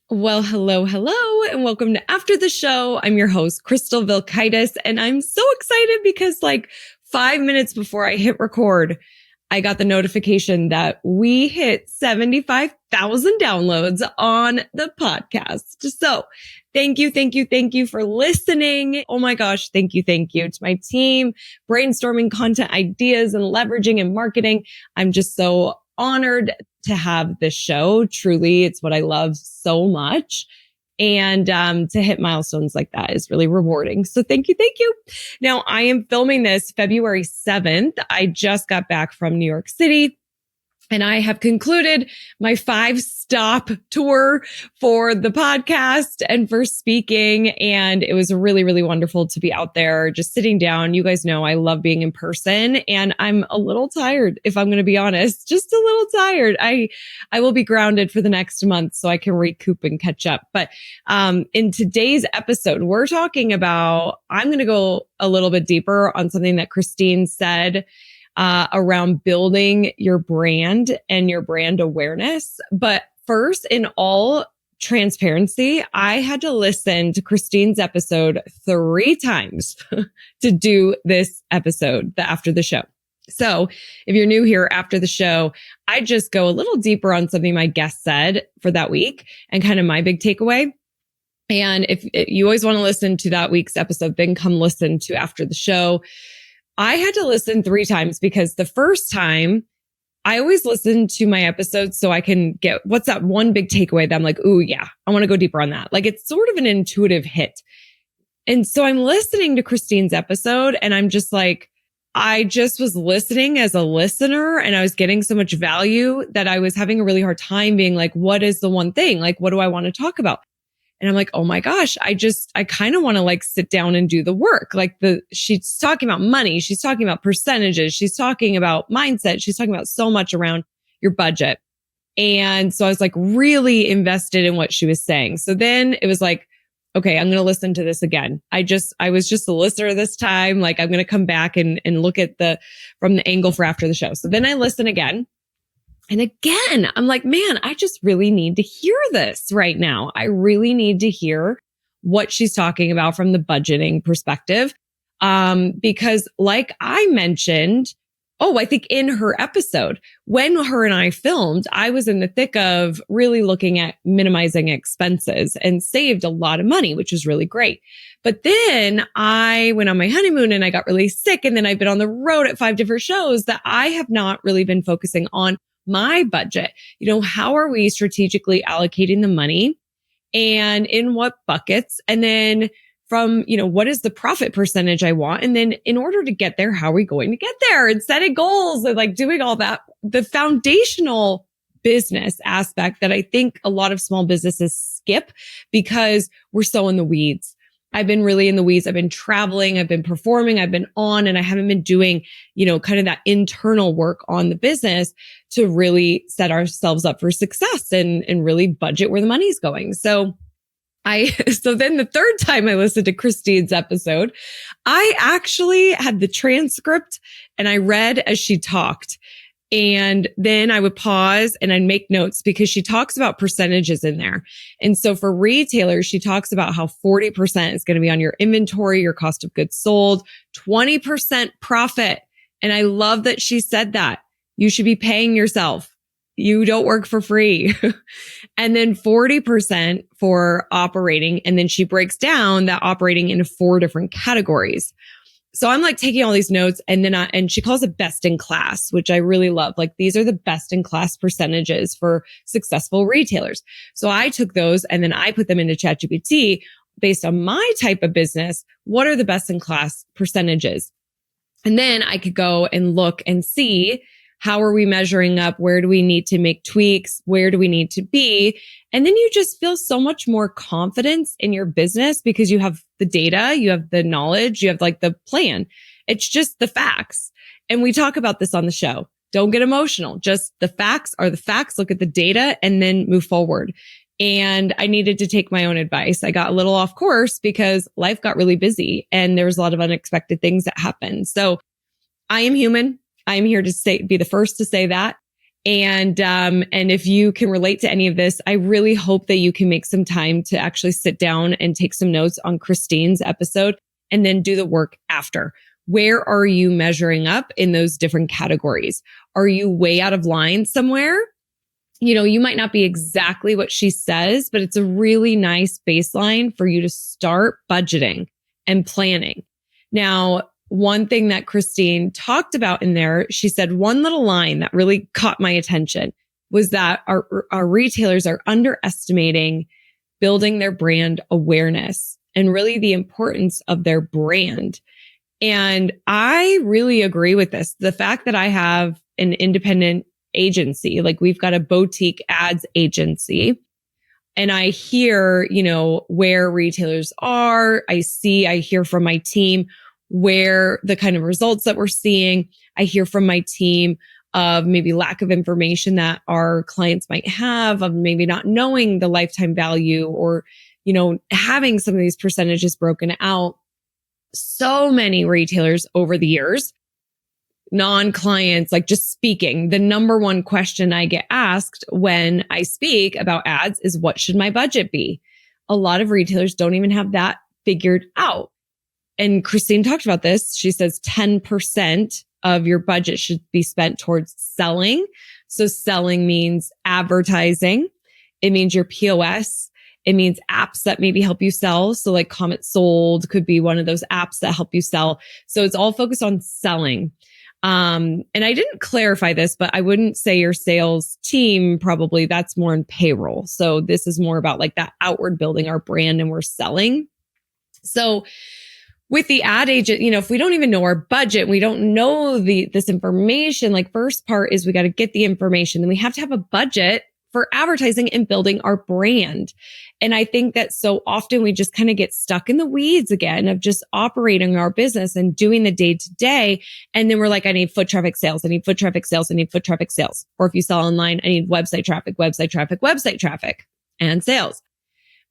Well, hello, and welcome to After the Show. I'm your host, Crystal Vilkaitis, and I'm so excited because 5 minutes before I hit record, I got the notification that we hit 75,000 downloads on the podcast. So thank you for listening. Oh my gosh, thank you to my team, brainstorming content ideas and leveraging and marketing. I'm just so honored to have this show. Truly, it's what I love so much. And to hit milestones like that is really rewarding. So thank you. Now, I am filming this February 7th. I just got back from New York City. And I have concluded my 5-stop tour for the podcast and for speaking. And it was really, really wonderful to be out there, just sitting down. You guys know I love being in person, and I'm a little tired, if I'm going to be honest, just a little tired. I will be grounded for the next month so I can recoup and catch up. But in today's episode, we're talking about, I'm going to go a little bit deeper on something that Christine said around building your brand and your brand awareness. But first, in all transparency, I had to listen to Christine's episode 3 times to do this episode, the After the Show. So if you're new here after the show, I just go a little deeper on something my guest said for that week and kind of my big takeaway. And if you always want to listen to that week's episode, then come listen to After the Show. I had to listen 3 times because the first time I always listen to my episodes so I can get what's that one big takeaway that I'm like, ooh, yeah, I want to go deeper on that. It's sort of an intuitive hit. And so I'm listening to Christine's episode and I'm just like, I just was listening as a listener and I was getting so much value that I was having a really hard time being like, what is the one thing? What do I want to talk about? And I'm like, oh my gosh, I kind of want to sit down and do the work. She's talking about money. She's talking about percentages. She's talking about mindset. She's talking about so much around your budget. And so I was really invested in what she was saying. So then it was okay, I'm going to listen to this again. I was just a listener this time. I'm going to come back and look at from the angle for After the Show. So then I listen again. And again, I'm like, man, I just really need to hear this right now. I really need to hear what she's talking about from the budgeting perspective. Because like I mentioned, I think in her episode, when her and I filmed, I was in the thick of really looking at minimizing expenses and saved a lot of money, which was really great. But then I went on my honeymoon and I got really sick. And then I've been on the road at 5 different shows that I have not really been focusing on my budget. How are we strategically allocating the money and in what buckets? And then from, what is the profit percentage I want? And then in order to get there, how are we going to get there? And setting goals and doing all that, the foundational business aspect that I think a lot of small businesses skip because we're so in the weeds. I've been really in the weeds. I've been traveling. I've been performing. I've been on, and I haven't been doing, kind of that internal work on the business to really set ourselves up for success and really budget where the money's going. So then the third time I listened to Christine's episode, I actually had the transcript and I read as she talked. And then I would pause and I'd make notes because she talks about percentages in there. And so for retailers, she talks about how 40% is going to be on your inventory, your cost of goods sold, 20% profit. And I love that she said that. You should be paying yourself. You don't work for free. And then 40% for operating. And then she breaks down that operating into 4 different categories. So I'm taking all these notes and then and she calls it best in class, which I really love. These are the best in class percentages for successful retailers. So I took those and then I put them into ChatGPT based on my type of business. What are the best in class percentages? And then I could go and look and see, how are we measuring up? Where do we need to make tweaks? Where do we need to be? And then you just feel so much more confidence in your business because you have the data, you have the knowledge, you have the plan. It's just the facts. And we talk about this on the show. Don't get emotional. Just the facts are the facts. Look at the data and then move forward. And I needed to take my own advice. I got a little off course because life got really busy and there was a lot of unexpected things that happened. So I am human. I'm here to be the first to say that. And if you can relate to any of this, I really hope that you can make some time to actually sit down and take some notes on Christine's episode and then do the work after. Where are you measuring up in those different categories? Are you way out of line somewhere? You might not be exactly what she says, but it's a really nice baseline for you to start budgeting and planning. Now, one thing that Christine talked about in there, she said one little line that really caught my attention was that our retailers are underestimating building their brand awareness and really the importance of their brand. And I really agree with this. The fact that I have an independent agency, like we've got a boutique ads agency, and I hear, where retailers are. I hear from my team where the kind of results that we're seeing. I hear from my team of maybe lack of information that our clients might have, of maybe not knowing the lifetime value or, having some of these percentages broken out. So many retailers over the years, non-clients, like just speaking, the number one question I get asked when I speak about ads is, what should my budget be? A lot of retailers don't even have that figured out. And Christine talked about this. She says 10% of your budget should be spent towards selling. So selling means advertising. It means your POS. It means apps that maybe help you sell. So like Comet Sold could be one of those apps that help you sell. So it's all focused on selling. And I didn't clarify this, but I wouldn't say your sales team, probably that's more in payroll. So this is more about like that outward building our brand and we're selling. So with the ad agent, if we don't even know our budget, we don't know this information, like first part is we got to get the information. Then we have to have a budget for advertising and building our brand. And I think that so often we just kind of get stuck in the weeds again of just operating our business and doing the day to day. And then we're like, I need foot traffic sales. I need foot traffic sales. I need foot traffic sales. Or if you sell online, I need website traffic, and sales.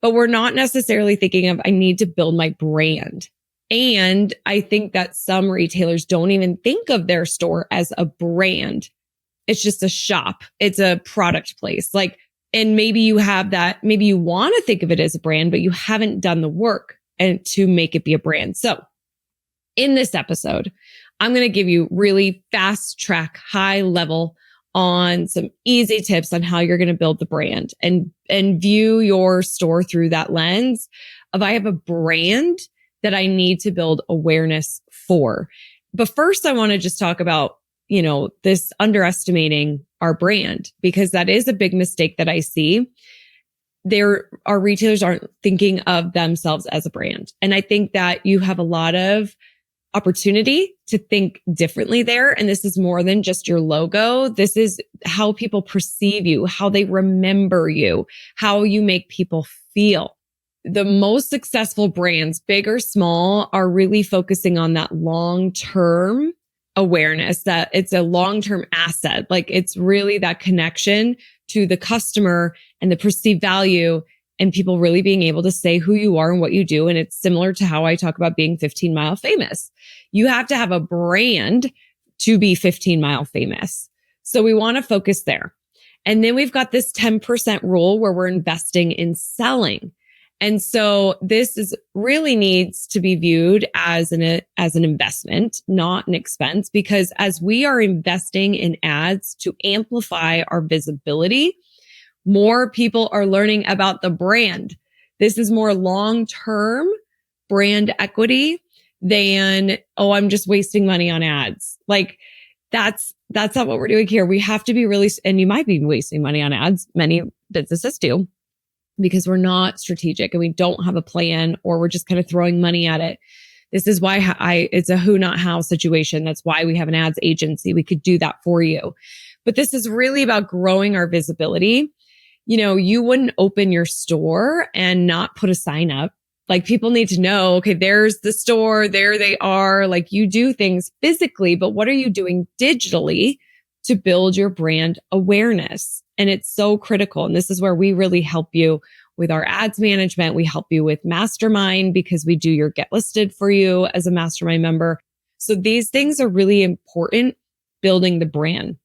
But we're not necessarily thinking of, I need to build my brand. And I think that some retailers don't even think of their store as a brand. It's just a shop. It's a product place. And maybe you have that, maybe you want to think of it as a brand, but you haven't done the work to make it be a brand. So in this episode, I'm going to give you really fast track, high level on some easy tips on how you're going to build the brand and view your store through that lens of, I have a brand that I need to build awareness for. But first, I want to just talk about, this underestimating our brand, because that is a big mistake that I see. Our retailers aren't thinking of themselves as a brand. And I think that you have a lot of opportunity to think differently there. And this is more than just your logo. This is how people perceive you, how they remember you, how you make people feel. The most successful brands, big or small, are really focusing on that long-term awareness, that it's a long-term asset. Like it's really that connection to the customer and the perceived value and people really being able to say who you are and what you do. And it's similar to how I talk about being 15-mile famous. You have to have a brand to be 15-mile famous. So we want to focus there. And then we've got this 10% rule where we're investing in selling. And so this is really needs to be viewed as an investment, not an expense, because as we are investing in ads to amplify our visibility, more people are learning about the brand. This is more long-term brand equity than, I'm just wasting money on ads. Like that's not what we're doing here. We have to be really, and you might be wasting money on ads. Many businesses do, because we're not strategic and we don't have a plan, or we're just kind of throwing money at it. This is why it's a who, not how situation. That's why we have an ads agency. We could do that for you. But this is really about growing our visibility. You wouldn't open your store and not put a sign up. Like people need to know, okay, there's the store, there they are. Like you do things physically, but what are you doing digitally to build your brand awareness? And it's so critical. And this is where we really help you with our ads management. We help you with Mastermind because we do your get listed for you as a Mastermind member. So these things are really important, building the brand.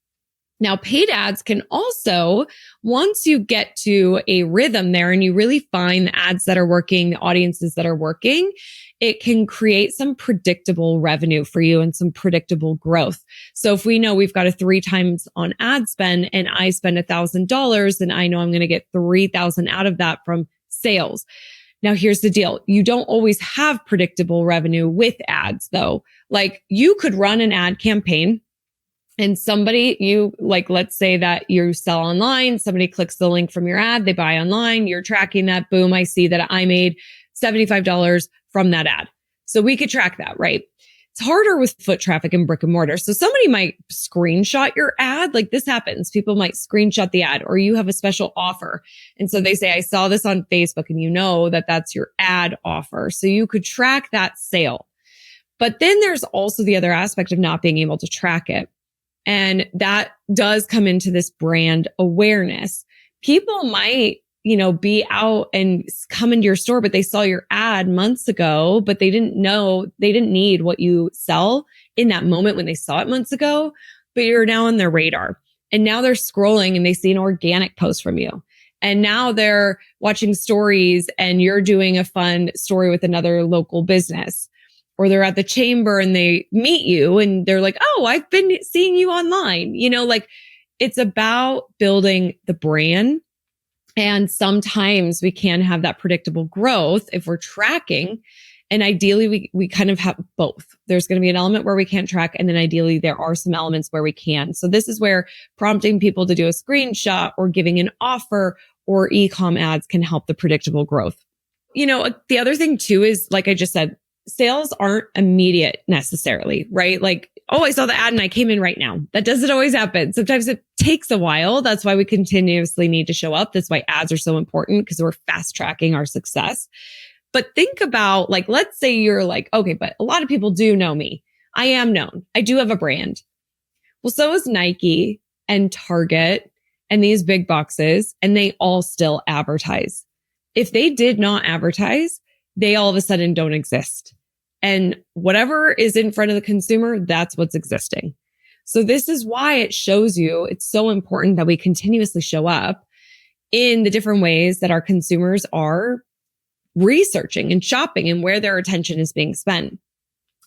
Now, paid ads can also, once you get to a rhythm there and you really find the ads that are working, the audiences that are working, it can create some predictable revenue for you and some predictable growth. So if we know we've got a 3 times on ad spend and I spend $1,000, then I know I'm going to get 3,000 out of that from sales. Now, here's the deal. You don't always have predictable revenue with ads though. Like you could run an ad campaign and let's say that you sell online, somebody clicks the link from your ad, they buy online, you're tracking that, boom, I see that I made $75 from that ad. So we could track that, right? It's harder with foot traffic and brick and mortar. So somebody might screenshot your ad. Like this happens. People might screenshot the ad or you have a special offer. And so they say, I saw this on Facebook and you know that that's your ad offer. So you could track that sale. But then there's also the other aspect of not being able to track it. And that does come into this brand awareness. People might, be out and come into your store, but they saw your ad months ago, but they didn't need what you sell in that moment when they saw it months ago, but you're now on their radar. And now they're scrolling and they see an organic post from you. And now they're watching stories and you're doing a fun story with another local business. Or they're at the chamber and they meet you and they're like, oh, I've been seeing you online. It's about building the brand. And sometimes we can have that predictable growth if we're tracking. And ideally, we kind of have both. There's going to be an element where we can't track. And then ideally, there are some elements where we can. So this is where prompting people to do a screenshot or giving an offer or e-com ads can help the predictable growth. The other thing too is, like I just said, sales aren't immediate necessarily, right? Like, oh, I saw the ad and I came in right now. That doesn't always happen. Sometimes it takes a while. That's why we continuously need to show up. That's why ads are so important because we're fast tracking our success. But think about let's say you're like, okay, but a lot of people do know me. I am known. I do have a brand. Well, so is Nike and Target and these big boxes, and they all still advertise. If they did not advertise, they all of a sudden don't exist. And whatever is in front of the consumer, that's what's existing. So this is why it shows you it's so important that we continuously show up in the different ways that our consumers are researching and shopping and where their attention is being spent.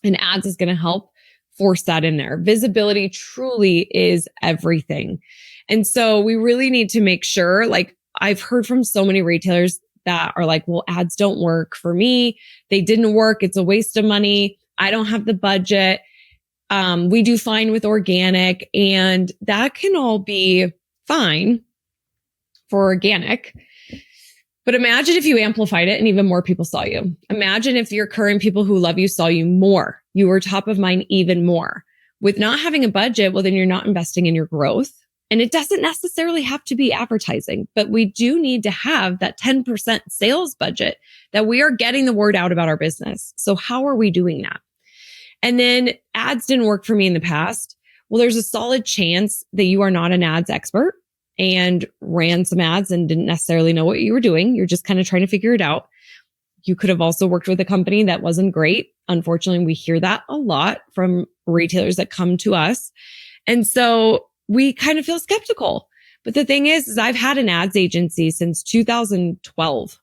And ads is going to help force that in there. Visibility truly is everything. And so we really need to make sure, I've heard from so many retailers that are like, well, ads don't work for me. They didn't work. It's a waste of money. I don't have the budget. We do fine with organic, and that can all be fine for organic. But imagine if you amplified it and even more people saw you. Imagine if your current people who love you saw you more. You were top of mind even more. With not having a budget, well, then you're not investing in your growth. And it doesn't necessarily have to be advertising, but we do need to have that 10% sales budget that we are getting the word out about our business. So how are we doing that? And then ads didn't work for me in the past. Well, there's a solid chance that you are not an ads expert and ran some ads and didn't necessarily know what you were doing. You're just kind of trying to figure it out. You could have also worked with a company that wasn't great. Unfortunately, we hear that a lot from retailers that come to us. And so we kind of feel skeptical. But the thing is I've had an ads agency since 2012,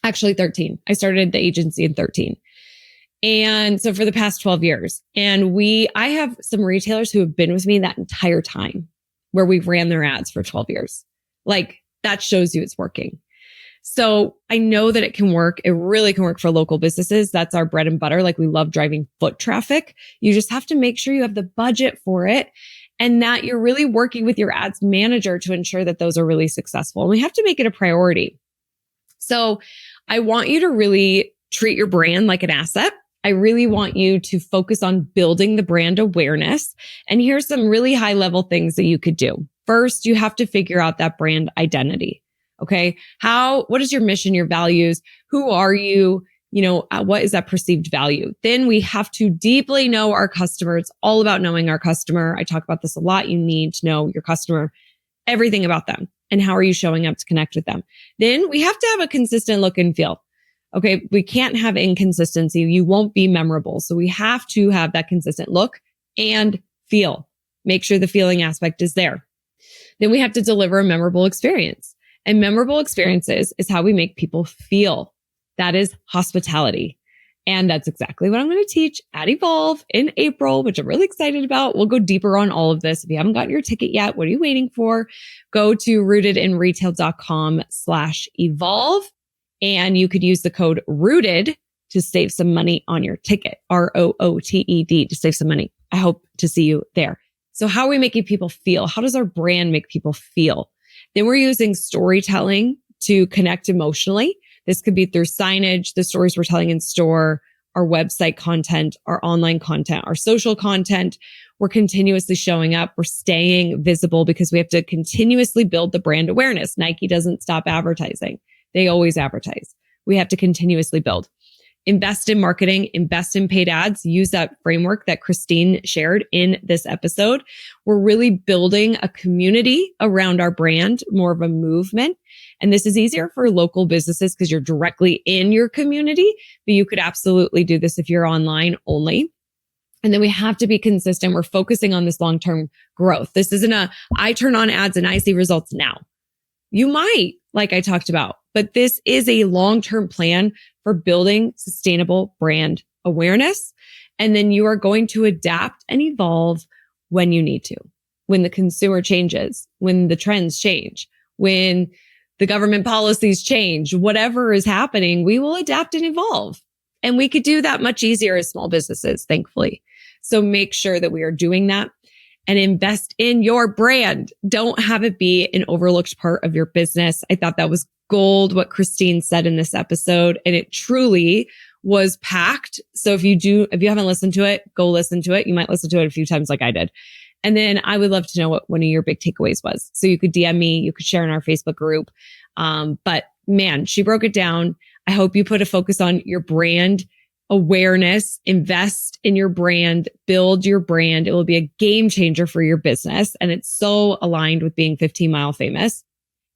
actually 13. I started the agency in 13. And so for the past 12 years, and I have some retailers who have been with me that entire time where we've ran their ads for 12 years. That shows you it's working. So I know that it can work. It really can work for local businesses. That's our bread and butter. We love driving foot traffic. You just have to make sure you have the budget for it and that you're really working with your ads manager to ensure that those are really successful. And we have to make it a priority. So I want you to really treat your brand like an asset. I really want you to focus on building the brand awareness. And here's some really high level things that you could do. First, you have to figure out that brand identity. Okay. What is your mission, your values? Who are you? What is that perceived value? Then we have to deeply know our customer. It's all about knowing our customer. I talk about this a lot. You need to know your customer, everything about them, and how are you showing up to connect with them. Then we have to have a consistent look and feel. Okay. We can't have inconsistency. You won't be memorable. So we have to have that consistent look and feel. Make sure the feeling aspect is there. Then we have to deliver a memorable experience. And memorable experiences is how we make people feel. That is hospitality. And that's exactly what I'm going to teach at Evolve in April, which I'm really excited about. We'll go deeper on all of this. If you haven't gotten your ticket yet, what are you waiting for? Go to rootedinretail.com/evolve. And you could use the code ROOTED to save some money on your ticket. ROOTED to save some money. I hope to see you there. So how are we making people feel? How does our brand make people feel? Then we're using storytelling to connect emotionally. This could be through signage, the stories we're telling in store, our website content, our online content, our social content. We're continuously showing up. We're staying visible because we have to continuously build the brand awareness. Nike doesn't stop advertising. They always advertise. We have to continuously build. Invest in marketing, invest in paid ads, use that framework that Christine shared in this episode. We're really building a community around our brand, more of a movement. And this is easier for local businesses because you're directly in your community, but you could absolutely do this if you're online only. And then we have to be consistent. We're focusing on this long-term growth. This isn't I turn on ads and I see results now. You might, like I talked about, but this is a long-term plan for building sustainable brand awareness. And then you are going to adapt and evolve when you need to, when the consumer changes, when the trends change, when the government policies change, whatever is happening, we will adapt and evolve. And we could do that much easier as small businesses, thankfully. So make sure that we are doing that and invest in your brand. Don't have it be an overlooked part of your business. I thought that was gold, what Christine said in this episode. And it truly was packed. So if you haven't listened to it, go listen to it. You might listen to it a few times like I did. And then I would love to know what one of your big takeaways was. So you could DM me, you could share in our Facebook group. But man, she broke it down. I hope you put a focus on your brand awareness, invest in your brand, build your brand. It will be a game changer for your business. And it's so aligned with being 15 Mile Famous.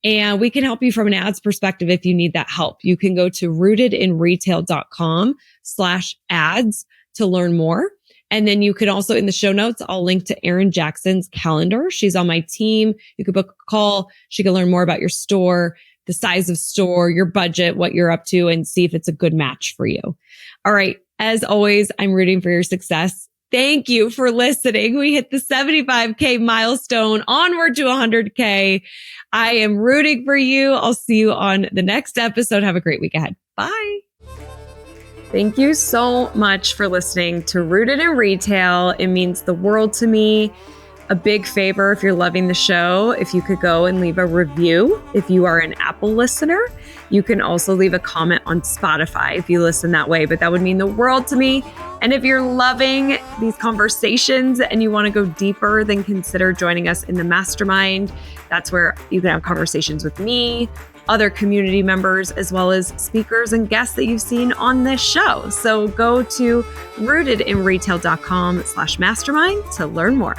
And we can help you from an ads perspective if you need that help. You can go to rootedinretail.com/ads to learn more. And then you could also, in the show notes, I'll link to Erin Jackson's calendar. She's on my team. You could book a call. She can learn more about your store, the size of store, your budget, what you're up to, and see if it's a good match for you. All right. As always, I'm rooting for your success. Thank you for listening. We hit the 75K milestone, onward to 100K. I am rooting for you. I'll see you on the next episode. Have a great week ahead. Bye. Thank you so much for listening to Rooted in Retail. It means the world to me. A big favor, if you're loving the show, if you could go and leave a review. If you are an Apple listener, you can also leave a comment on Spotify if you listen that way, but that would mean the world to me. And if you're loving these conversations and you want to go deeper, then consider joining us in the mastermind. That's where you can have conversations with me, other community members, as well as speakers and guests that you've seen on this show. So go to rootedinretail.com/mastermind to learn more.